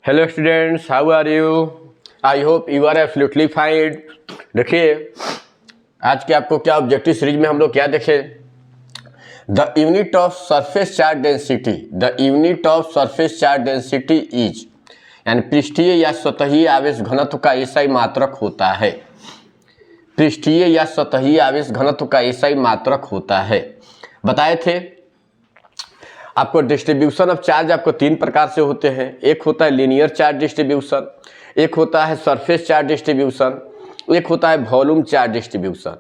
Hello students, how are you? I hope you are absolutely fine. देखिए, आज के आपको क्या ऑब्जेक्टिव सीरीज में हम लोग क्या देखें, the unit of surface charge density. The unit of surface charge density is, यानी पृष्ठीय या सतही आवेश घनत्व का एसआई मात्रक होता है। पृष्ठीय या सतही आवेश घनत्व का एसआई मात्रक होता है। बताए थे आपको डिस्ट्रीब्यूशन ऑफ चार्ज आपको तीन प्रकार से होते हैं। एक होता है लीनियर चार्ज डिस्ट्रीब्यूशन, एक होता है सरफेस चार्ज डिस्ट्रीब्यूशन, एक होता है वॉल्यूम चार्ज डिस्ट्रीब्यूशन।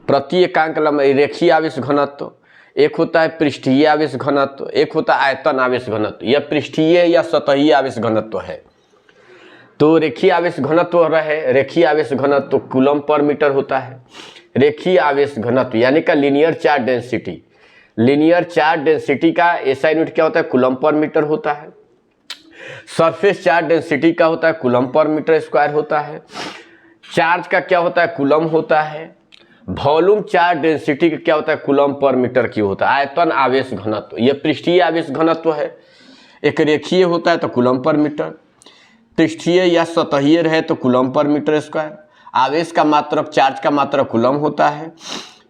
प्रति एकांक लंबाई रेखीय आवेश घनत्व, एक होता है पृष्ठीय आवेश घनत्व, एक होता है आयतन आवेश घनत्व। यह पृष्ठीय या सतही आवेश घनत्व है। तो रेखीय आवेश घनत्व रहे, रेखीय आवेश घनत्व कूलम पर मीटर होता है। रेखीय आवेश घनत्व यानी का linear charge density, linear charge density का एसआई यूनिट क्या होता है, कूलम पर मीटर होता है। सरफेस चार्ज डेंसिटी का होता है कूलम पर मीटर स्क्वायर होता है। चार्ज का क्या होता है, कूलम होता है। वॉल्यूम चार्ज डेंसिटी का क्या होता है, कूलम पर मीटर क्यूब होता है। आयतन आवेश घनत्व, यह पृष्ठीय आवेश घनत्व है। एक रेखीय होता है तो कूलम पर मीटर, पृष्ठीय या सतहीय रहे तो कूलम पर मीटर स्क्वायर। आवेश का मात्रक, चार्ज का मात्रक कूलम होता है।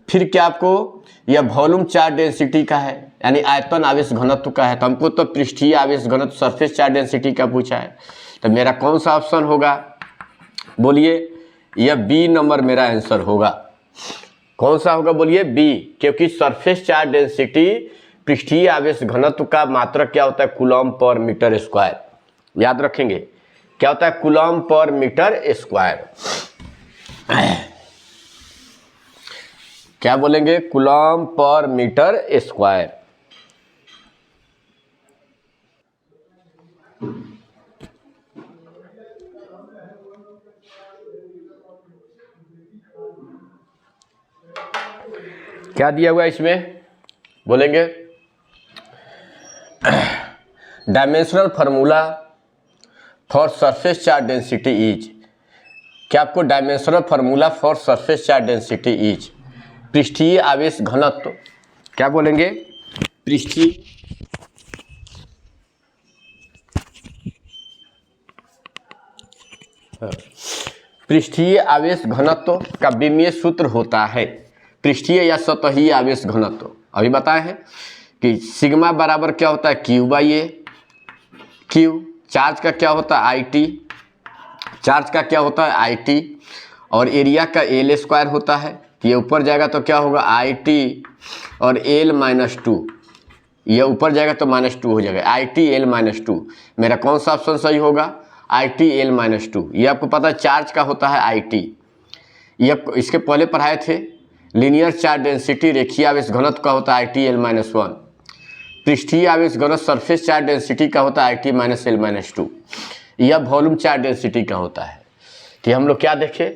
फिर क्या आपको यह वॉल्यूम चार्ज डेंसिटी का है, यानी आयतन आवेश घनत्व का है। तो हमको तो पृष्ठीय आवेश घनत्व सरफेस चार्ज डेंसिटी का पूछा है, तो मेरा कौन सा ऑप्शन होगा, बोलिए? यह बी नंबर मेरा आंसर होगा। कौन सा होगा, बोलिए? बी, क्योंकि सरफेस चार्ज डेंसिटी पृष्ठीय आवेश घनत्व का मात्रक क्या होता है, कूलम पर मीटर स्क्वायर। याद रखेंगे क्या होता है, कूलम पर मीटर स्क्वायर। क्या बोलेंगे, कूलम पर मीटर स्क्वायर। क्या दिया हुआ इसमें, बोलेंगे? Dimensional formula for surface charge density is. क्या आपको dimensional formula for surface charge density is पृष्ठीय आवेश घनत्व, क्या बोलेंगे, पृष्ठीय आवेश घनत्व का विमीय सूत्र होता है पृष्ठीय या सतही आवेश घनत्व। अभी बताए हैं कि सिग्मा बराबर क्या होता है, Q by A. Q charge का क्या होता है, आई टी। चार्ज का क्या होता है, आई टी। और एरिया का एल स्क्वायर होता है। ये ऊपर जाएगा तो क्या होगा, आई टी और एल माइनस टू। ये ऊपर जाएगा तो माइनस टू हो जाएगा, I T L minus two. मेरा कौन सा ऑप्शन सही होगा, I T L minus two. ये आपको पता है चार्ज का होता है आई टी। ये इसके पहले पढ़ाए थे। लीनियर चार्ज डेंसिटी रेखीय आवेश घनत्व का होता है I T L minus one. पृष्ठीय आवेश घनत्व सरफेस चार्ज डेंसिटी का होता है I T minus L minus two. यह वॉल्यूम चार्ज डेंसिटी का होता है। तो हम लोग क्या देखें,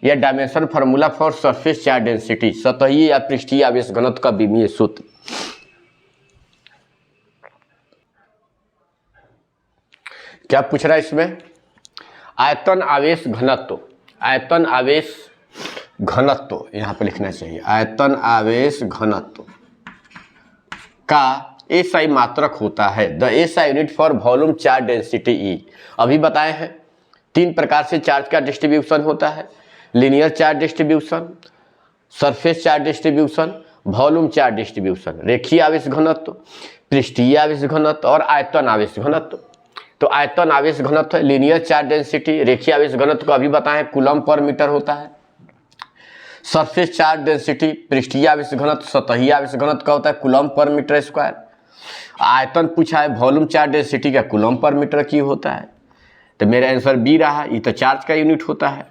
यह dimension formula for surface charge density, सतही या पृष्ठीय आवेश घनत्व का विमीय सूत्र। क्या पूछ रहा है इसमें, आयतन आवेश घनत्व। आयतन आवेश घनत्व यहाँ पे लिखना चाहिए, आयतन आवेश घनत्व का एसआई मात्रक होता है। The SI unit for volume charge density ई। अभी बताए हैं तीन प्रकार से चार्ज का डिस्ट्रीब्यूशन होता है, linear charge distribution, surface charge distribution, volume charge distribution. रेखीय आवेश घनत्व, पृष्ठीय आवेश घनत्व और आयतन आवेश घनत्व। तो आयतन आवेश घनत्व है लीनियर चार्ज डेंसिटी। रेखीय आवेश घनत्व को अभी बताएं कूलम पर मीटर होता है। सरफेस चार्ज डेंसिटी पृष्ठीय आवेश घनत्व, सतही आवेश घनत्व का होता है कूलम पर मीटर स्क्वायर। आयतन पूछा है, वॉल्यूम चार्ज डेंसिटी का कूलम पर मीटर क्यूब होता है। तो मेरा आंसर बी रहा, ये तो चार्ज का यूनिट होता है।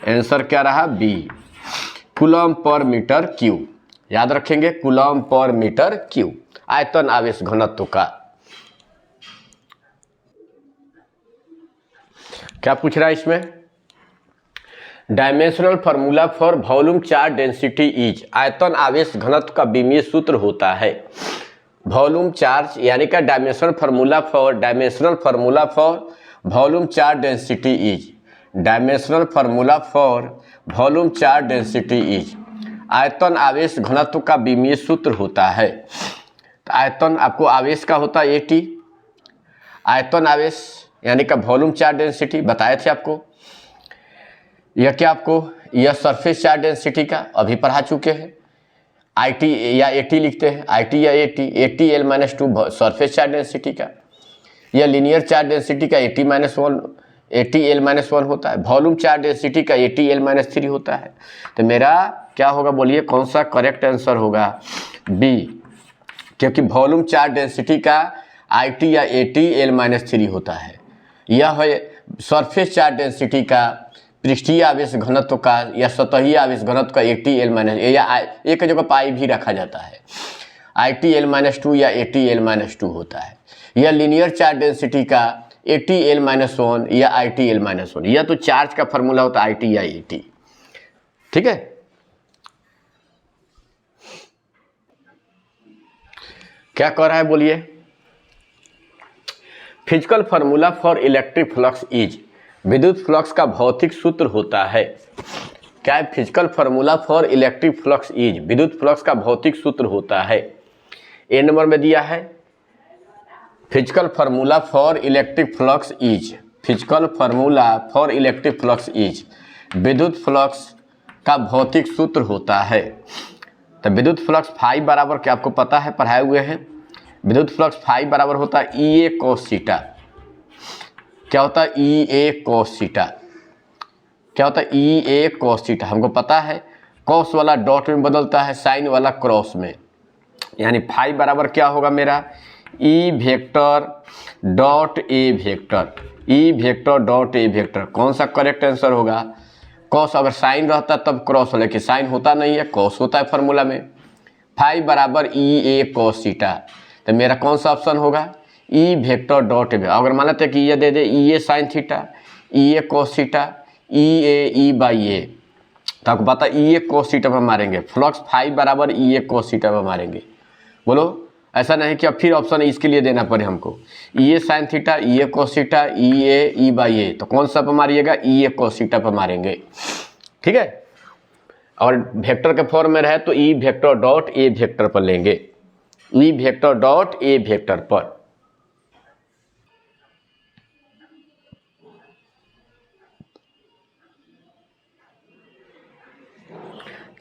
आंसर क्या रहा, बी, कूलम पर मीटर क्यूब। याद रखेंगे, कूलम पर मीटर क्यूब आयतन आवेश घनत्व का। क्या पूछ रहा है इसमें, dimensional formula for volume charge density is. आयतन आवेश घनत्व का विमीय सूत्र होता है वॉल्यूम चार्ज, यानी का dimensional formula for volume charge density is. Dimensional formula for volume charge density is आयतन आवेश घनत्व का विमीय सूत्र होता है। तो आयतन आपको आवेश का होता है एटी, आयतन आवेश यानी कि वॉल्यूम चार्ज डेंसिटी बताए थे आपको। यह क्या आपको, यह सरफेस चार्ज डेंसिटी का अभी पढ़ा चुके हैं। IT या AT लिखते हैं, IT या AT L-2 surface charge density का। यह लीनियर चार्ज डेंसिटी का ATL-1 होता है। वॉल्यूम चार्ज डेंसिटी का ATL-3 होता है। तो मेरा क्या होगा बोलिए, कौन सा करेक्ट आंसर होगा? बी, क्योंकि वॉल्यूम चार्ज डेंसिटी का IT या ATL-3 होता है। यह है सरफेस चार्ज डेंसिटी का, पृष्ठीय आवेश घनत्व का या सतही आवेश घनत्व का ATL- या एक जगह पाई भी रखा जाता है, ITL-2 या ATL-2 होता है। यह लीनियर चार्ज डेंसिटी का ATL-1 या ITL-1, यह तो चार्ज का फॉर्मूला होता है IT या AT। ठीक है, क्या कह रहा है बोलिए? Physical formula for electric flux is, विद्युत फ्लक्स का भौतिक सूत्र होता है। क्या है? Physical formula for electric flux is, विद्युत फ्लक्स का भौतिक सूत्र होता है। ए नंबर में दिया है physical formula for electric flux is, physical formula for electric flux is, विद्युत फ्लक्स का भौतिक सूत्र होता है। तो विद्युत फ्लक्स फाई बराबर, क्या आपको पता है, पढ़ाए हुए हैं। विद्युत फ्लक्स फाई बराबर होता है EA cos थीटा। क्या होता है? EA cos theta. क्या होता है? EA cos थीटा हमको पता है। कॉस वाला डॉट में बदलता है, साइन वाला क्रॉस में, यानी फाई बराबर क्या होगा मेरा? E vector dot A vector, E vector dot A vector. कौन सा करेक्ट आंसर होगा? कॉस, अगर साइन रहता तब क्रॉस हो, लेकिन साइन होता नहीं है, कॉस होता है फार्मूला में। फाई बराबर EA cos थीटा। तो मेरा कौन सा ऑप्शन होगा? E vector dot A। अगर मान लेते कि ये दे दे EA sine theta, EA cos theta, EA E/A, तो आपको पता EA cos थीटा पर मारेंगे। फ्लक्स फाई बराबर EA cos थीटा पर मारेंगे। बोलो, ऐसा नहीं कि अब फिर ऑप्शन इसके लिए देना पड़े हमको। EA sine theta, EA cos theta, EA E/A, तो कौन सा पर मारिएगा? EA cos थीटा पर मारेंगे। ठीक है, और वेक्टर के फॉर्म में रहे तो E vector dot A vector पर लेंगे, E vector dot A vector पर।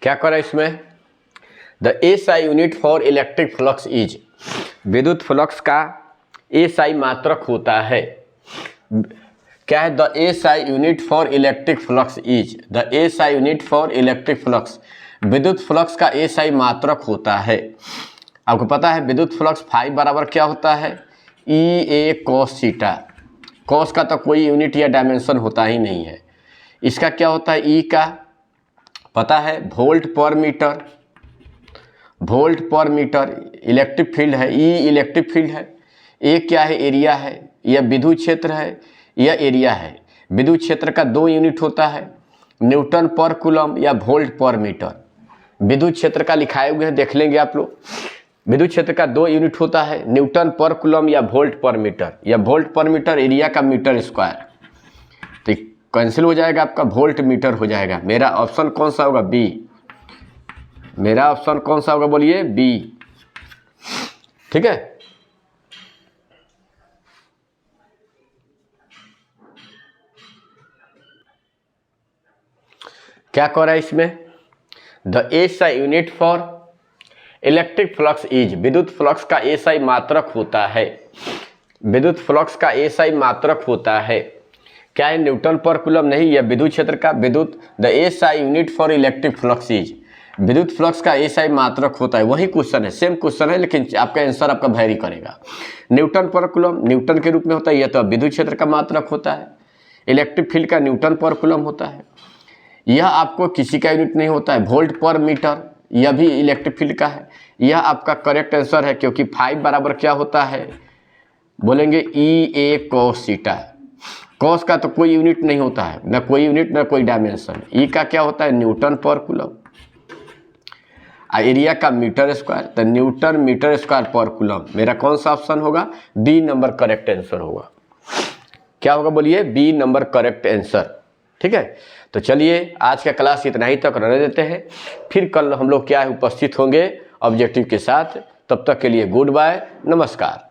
क्या करें इसमें? The SI unit for electric flux is, विद्युत फ्लक्स का SI मात्रक होता है। क्या है? The SI unit for electric flux is, the SI unit for electric flux, विद्युत फ्लक्स का SI मात्रक होता है। आपको पता है विद्युत फ्लक्स फाई बराबर क्या होता है? EA cos theta. कॉस का तो कोई यूनिट या डायमेंशन होता ही नहीं है। इसका क्या होता है? E का पता है, वोल्ट पर मीटर, वोल्ट पर मीटर। इलेक्ट्रिक फील्ड है, E इलेक्ट्रिक फील्ड है। A क्या है? एरिया है। यह विद्युत क्षेत्र है, यह एरिया है। विद्युत क्षेत्र का 2 यूनिट होता है, न्यूटन पर कूलम या वोल्ट पर मीटर। विद्युत क्षेत्र का लिखाए हुए हैं, देख लेंगे आप लोग। विद्युत क्षेत्र का 2 यूनिट होता है, न्यूटन पर कूलम या वोल्ट पर मीटर, या वोल्ट पर मीटर एरिया का मीटर स्क्वायर। तो कैंसिल हो जाएगा, आपका वोल्ट मीटर हो जाएगा। मेरा ऑप्शन कौन सा होगा? बी। मेरा ऑप्शन कौन सा होगा बोलिए? बी। ठीक है, क्या कह रहा है इसमें? The SI unit for electric flux is, विद्युत फ्लक्स का SI मात्रक होता है। विद्युत फ्लक्स का SI मात्रक होता है। क्या है? न्यूटन पर कूलम नहीं, यह विद्युत क्षेत्र का विद्युत, the SI unit for electric flux is, विद्युत फ्लक्स का SI मात्रक होता है। वही क्वेश्चन है, सेम क्वेश्चन है, लेकिन आपका आंसर आपका वैरी करेगा। न्यूटन पर कूलम न्यूटन के रूप में होता है, यह तो विद्युत क्षेत्र का मात्रक होता है। इलेक्ट्रिक फील्ड का न्यूटन पर कूलम होता है। यह आपको किसी का यूनिट नहीं होता है, वोल्ट पर मीटर, यह भी इलेक्ट्रिक फील्ड का है। यह आपका करेक्ट आंसर है, क्योंकि फाइव बराबर क्या होता है? बोलेंगे EA cos थीटा। कॉस का तो कोई यूनिट नहीं होता है, ना कोई यूनिट ना कोई डायमेंशन। ई का क्या होता है? न्यूटन पर कूलम। एरिया का मीटर स्क्वायर, तो न्यूटन मीटर स्क्वायर पर कूलम। मेरा कौन सा ऑप्शन होगा? बी नंबर करेक्ट आंसर होगा। क्या होगा बोलिए? B number correct answer. ठीक है, तो चलिए आज का क्लास इतना ही तक रहने देते हैं। फिर कल हम लोग क्या है उपस्थित होंगे ऑब्जेक्टिव के साथ। तब तक के लिए गुड बाय, नमस्कार।